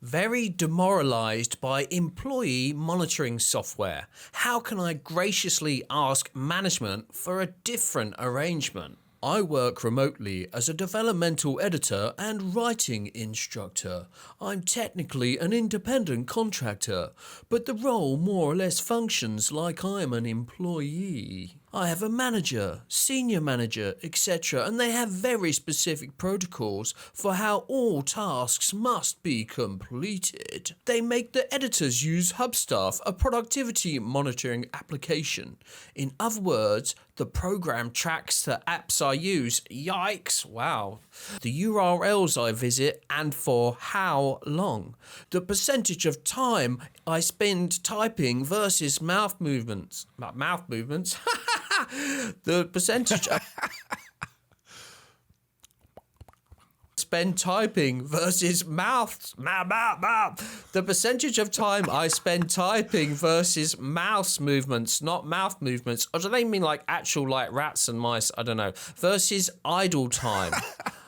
Very demoralized by employee monitoring software. How can I graciously ask management for a different arrangement? I work remotely as a developmental editor and writing instructor. I'm technically an independent contractor, but the role more or less functions like I'm an employee. I have a manager, senior manager, etc., and they have very specific protocols for how all tasks must be completed. They make the editors use Hubstaff, a productivity monitoring application. In other words, the program tracks the apps I use. Yikes, wow. The URLs I visit and for how long. The percentage of time I spend typing versus mouth movements. Mouth movements? The percentage I spend typing versus mouth. The percentage of time I spend typing versus mouse movements, not mouth movements. Or do they mean like actual like rats and mice? I don't know. Versus idle time.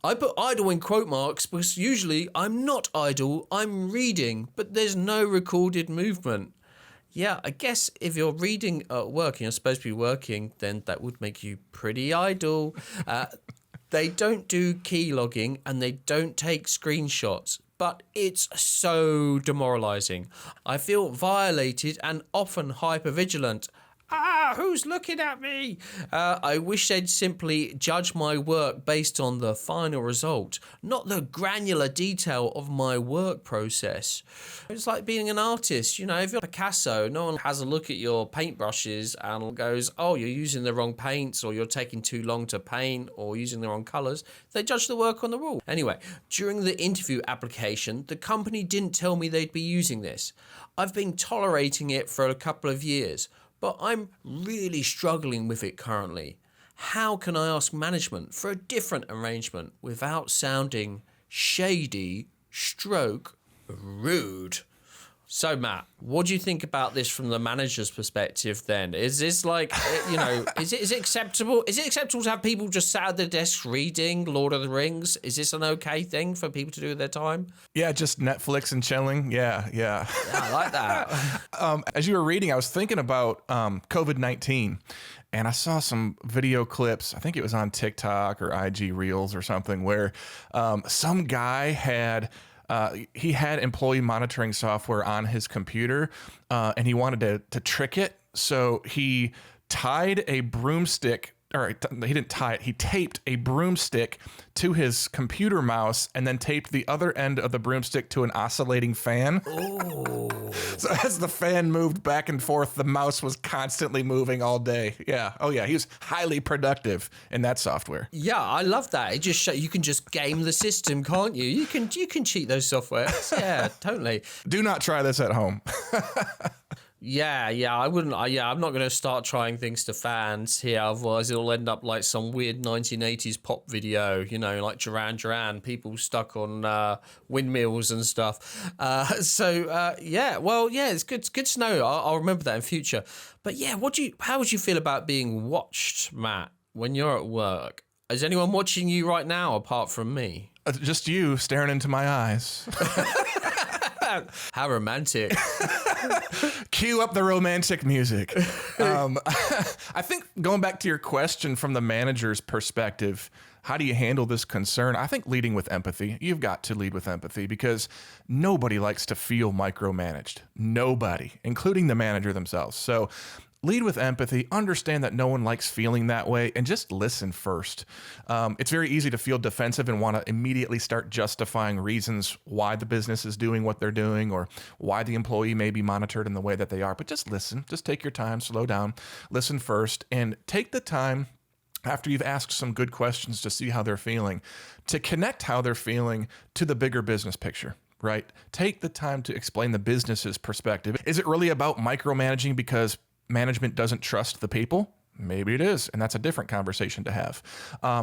I put idle in quote marks because usually I'm not idle, I'm reading, but there's no recorded movement. Yeah, I guess if you're reading working, you're supposed to be working, then that would make you pretty idle. They don't do key logging and they don't take screenshots, but it's so demoralizing. I feel violated and often hypervigilant. Who's looking at me? I wish they'd simply judge my work based on the final result, not the granular detail of my work process. It's like being an artist. You know, if you're Picasso, no one has a look at your paintbrushes and goes, oh, you're using the wrong paints, or you're taking too long to paint, or using the wrong colors. They judge the work on the rule. Anyway, during the interview application, the company didn't tell me they'd be using this. I've been tolerating it for a couple of years, but I'm really struggling with it currently. How can I ask management for a different arrangement without sounding shady, stroke, rude? So Matt, what do you think about this from the manager's perspective then? Is this like, you know, is it acceptable? Is it acceptable to have people just sat at their desks reading Lord of the Rings? Is this an okay thing for people to do with their time? Yeah, just Netflix and chilling. Yeah. Yeah, I like that. As you were reading, I was thinking about COVID-19. And I saw some video clips, I think it was on TikTok or IG Reels or something, where some guy had... he had employee monitoring software on his computer, and he wanted to trick it. So he tied a broomstick, or he didn't tie it, he taped a broomstick to his computer mouse and then taped the other end of the broomstick to an oscillating fan. Oh. So as the fan moved back and forth, the mouse was constantly moving all day. Yeah. Oh yeah. He was highly productive in that software. Yeah, I love that. It just you can just game the system, can't you? You can cheat those softwares. Yeah, totally. Do not try this at home. Yeah, I wouldn't. I'm not going to start trying things to fans here, otherwise it'll end up like some weird 1980s pop video, you know, like Duran Duran, people stuck on windmills and stuff. It's good to know. I'll remember that in future. But yeah, how would you feel about being watched, Matt, when you're at work? Is anyone watching you right now apart from me? Just you staring into my eyes. How romantic. Cue up the romantic music. I think going back to your question from the manager's perspective, how do you handle this concern? I think leading with empathy. You've got to lead with empathy because nobody likes to feel micromanaged. Nobody, including the manager themselves. So lead with empathy, understand that no one likes feeling that way, and just listen first. It's very easy to feel defensive and want to immediately start justifying reasons why the business is doing what they're doing or why the employee may be monitored in the way that they are. But just listen. Just take your time, slow down, listen first, and take the time after you've asked some good questions to see how they're feeling, to connect how they're feeling to the bigger business picture. Right? Take the time to explain the business's perspective. Is it really about micromanaging because management doesn't trust the people? Maybe it is, and that's a different conversation to have.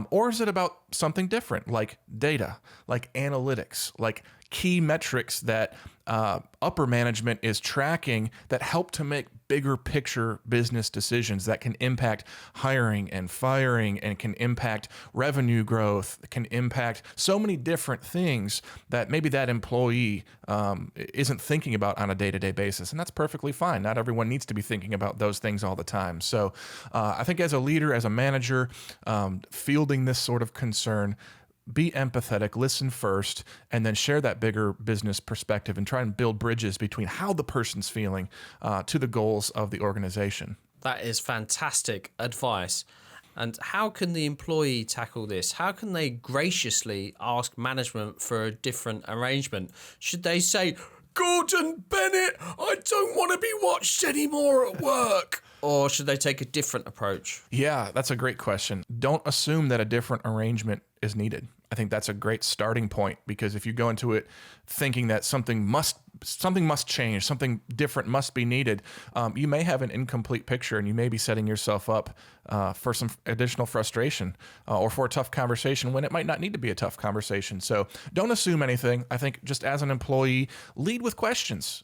Or is it about something different, like data, like analytics, like key metrics that upper management is tracking that help to make bigger picture business decisions that can impact hiring and firing and can impact revenue growth, can impact so many different things that maybe that employee isn't thinking about on a day-to-day basis. And that's perfectly fine. Not everyone needs to be thinking about those things all the time. So I think as a leader, as a manager, fielding this sort of concern, be empathetic, listen first, and then share that bigger business perspective and try and build bridges between how the person's feeling to the goals of the organization. That is fantastic advice. And how can the employee tackle this? How can they graciously ask management for a different arrangement? Should they say, Gordon Bennett, I don't want to be watched anymore at work? Or should they take a different approach? Yeah, that's a great question. Don't assume that a different arrangement is needed. I think that's a great starting point, because if you go into it thinking that something must change, something different must be needed, you may have an incomplete picture and you may be setting yourself up for some additional frustration or for a tough conversation when it might not need to be a tough conversation. So don't assume anything. I think just as an employee, lead with questions.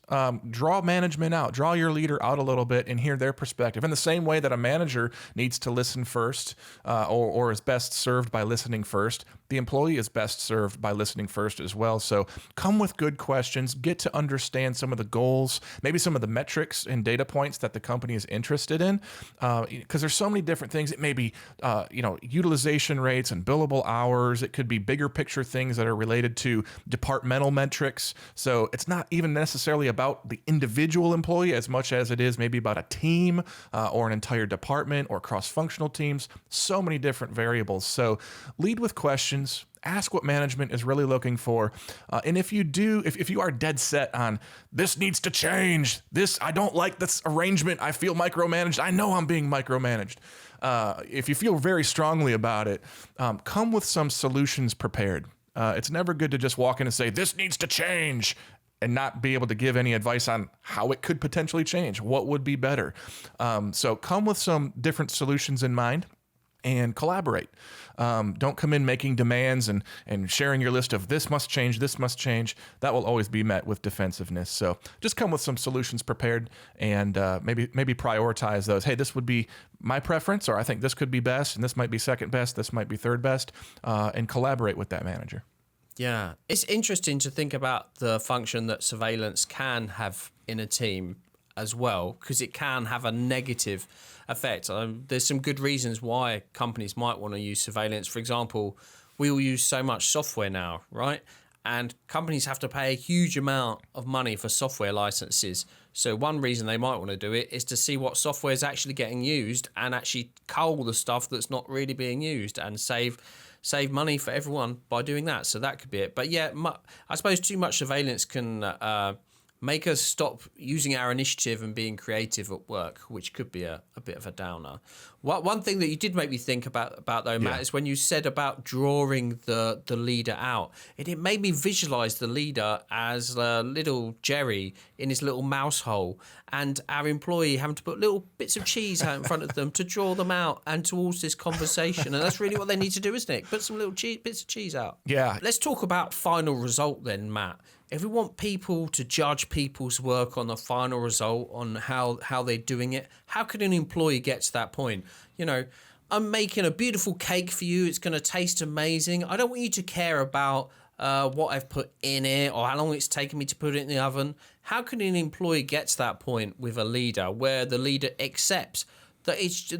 Draw management out, draw your leader out a little bit and hear their perspective. In the same way that a manager needs to listen first or is best served by listening first, the employee is best served by listening first as well. So come with good questions, get to understand some of the goals, maybe some of the metrics and data points that the company is interested in, because there's so many different things. It may be, utilization rates and billable hours. It could be bigger picture things that are related to departmental metrics. So it's not even necessarily about the individual employee as much as it is maybe about a team or an entire department or cross-functional teams. So many different variables. So lead with questions. Ask what management is really looking for. And if you are dead set on this needs to change, I don't like this arrangement, I feel micromanaged, I know I'm being micromanaged. If you feel very strongly about it, come with some solutions prepared. It's never good to just walk in and say, this needs to change, and not be able to give any advice on how it could potentially change, what would be better. So come with some different solutions in mind and collaborate. Don't come in making demands and sharing your list of this must change, this must change. That will always be met with defensiveness. So just come with some solutions prepared and maybe prioritize those. Hey, this would be my preference, or I think this could be best, and this might be second best, this might be third best, and collaborate with that manager. Yeah, it's interesting to think about the function that surveillance can have in a team as well, because it can have a negative effect. There's some good reasons why companies might want to use surveillance. For example, we all use so much software now, right? And companies have to pay a huge amount of money for software licenses. So one reason they might want to do it is to see what software is actually getting used and actually cull the stuff that's not really being used and save money for everyone by doing that. So that could be it. But yeah, I suppose too much surveillance can make us stop using our initiative and being creative at work, which could be a bit of a downer. One thing that you did make me think about though, Matt, is when you said about drawing the leader out. It made me visualize the leader as little Jerry in his little mouse hole, and our employee having to put little bits of cheese out in front of them to draw them out and towards this conversation. And that's really what they need to do, isn't it? Put some little bits of cheese out. Yeah. Let's talk about final result then, Matt. If we want people to judge people's work on the final result, on how they're doing it, how could an employee get to that point? I'm making a beautiful cake for you. It's going to taste amazing. I don't want you to care about what I've put in it or how long it's taken me to put it in the oven. How can an employee get to that point with a leader where the leader accepts that it's,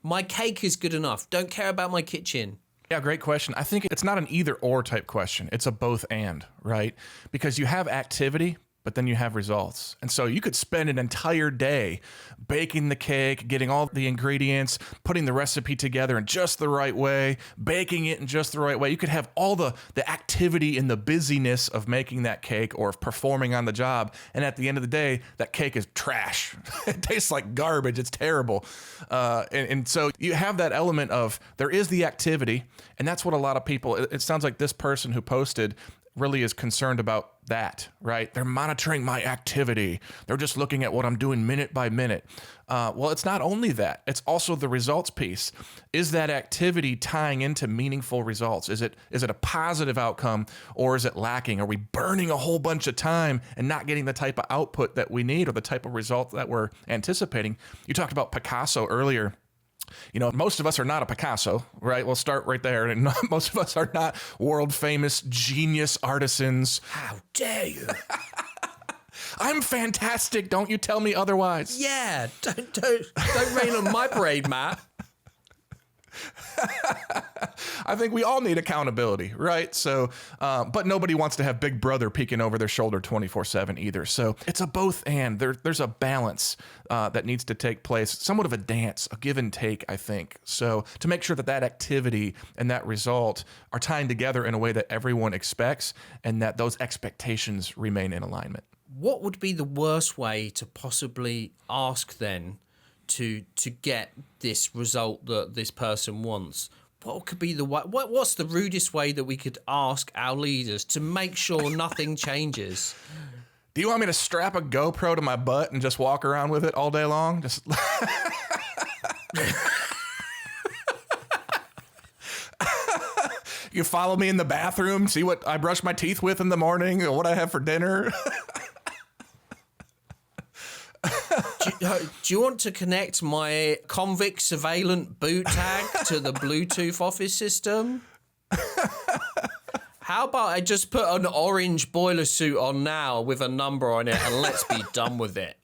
my cake is good enough. Don't care about my kitchen. Yeah, great question. I think it's not an either or type question. It's a both and, right? Because you have activity, but then you have results. And so you could spend an entire day baking the cake, getting all the ingredients, putting the recipe together in just the right way, baking it in just the right way. You could have all the activity and the busyness of making that cake or of performing on the job. And at the end of the day, that cake is trash. It tastes like garbage. It's terrible. And so you have that element of there is the activity. And that's what a lot of people, it sounds like this person who posted really is concerned about that, right? They're monitoring my activity. They're just looking at what I'm doing minute by minute. Well, it's not only that, it's also the results piece. Is that activity tying into meaningful results? Is it a positive outcome, or is it lacking? Are we burning a whole bunch of time and not getting the type of output that we need or the type of result that we're anticipating? You talked about Picasso earlier. You know, most of us are not a Picasso, right? We'll start right there. And most of us are not world famous genius artisans. How dare you? I'm fantastic. Don't you tell me otherwise. Yeah, don't rain on my parade, Matt. I think we all need accountability, right? So, but nobody wants to have Big Brother peeking over their shoulder 24/7 either. So it's a both and. There's a balance that needs to take place, somewhat of a dance, a give and take, I think. So to make sure that that activity and that result are tying together in a way that everyone expects and that those expectations remain in alignment. What would be the worst way to possibly ask then to get this result that this person wants? What could be the what's the rudest way that we could ask our leaders to make sure nothing changes? Do you want me to strap a GoPro to my butt and just walk around with it all day long? Just You follow me in the bathroom, see what I brush my teeth with in the morning or what I have for dinner? Do you want to connect my convict surveillant boot tag to the Bluetooth office system? How about I just put an orange boiler suit on now with a number on it and let's be done with it?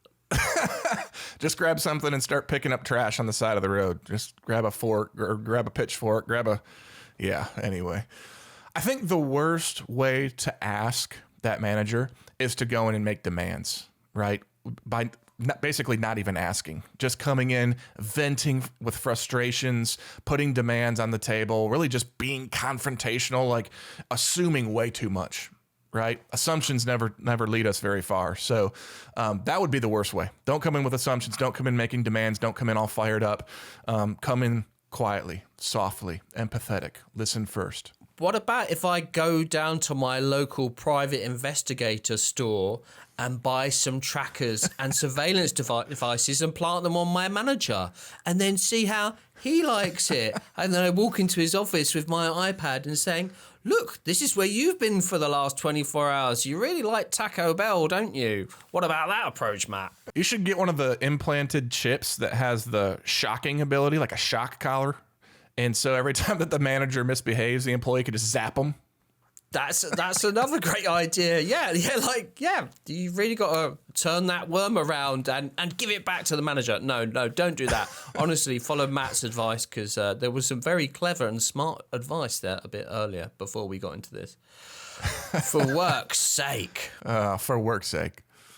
Just grab something and start picking up trash on the side of the road. Just grab a fork or grab a pitchfork, anyway. I think the worst way to ask that manager is to go in and make demands, right? By basically not even asking, just coming in, venting with frustrations, putting demands on the table, really just being confrontational, like assuming way too much, right? Assumptions never lead us very far. So that would be the worst way. Don't come in with assumptions. Don't come in making demands. Don't come in all fired up. Come in quietly, softly, empathetic. Listen first. What about if I go down to my local private investigator store and buy some trackers and surveillance devices and plant them on my manager and then see how he likes it? And then I walk into his office with my iPad and saying, look, this is where you've been for the last 24 hours. You really like Taco Bell, don't you? What about that approach, Matt? You should get one of the implanted chips that has the shocking ability, like a shock collar. And so every time that the manager misbehaves, the employee could just zap them. That's another great idea. Yeah. You really got to turn that worm around and give it back to the manager. No, don't do that. Honestly, follow Matt's advice because there was some very clever and smart advice there a bit earlier before we got into this. For work's sake. For work's sake.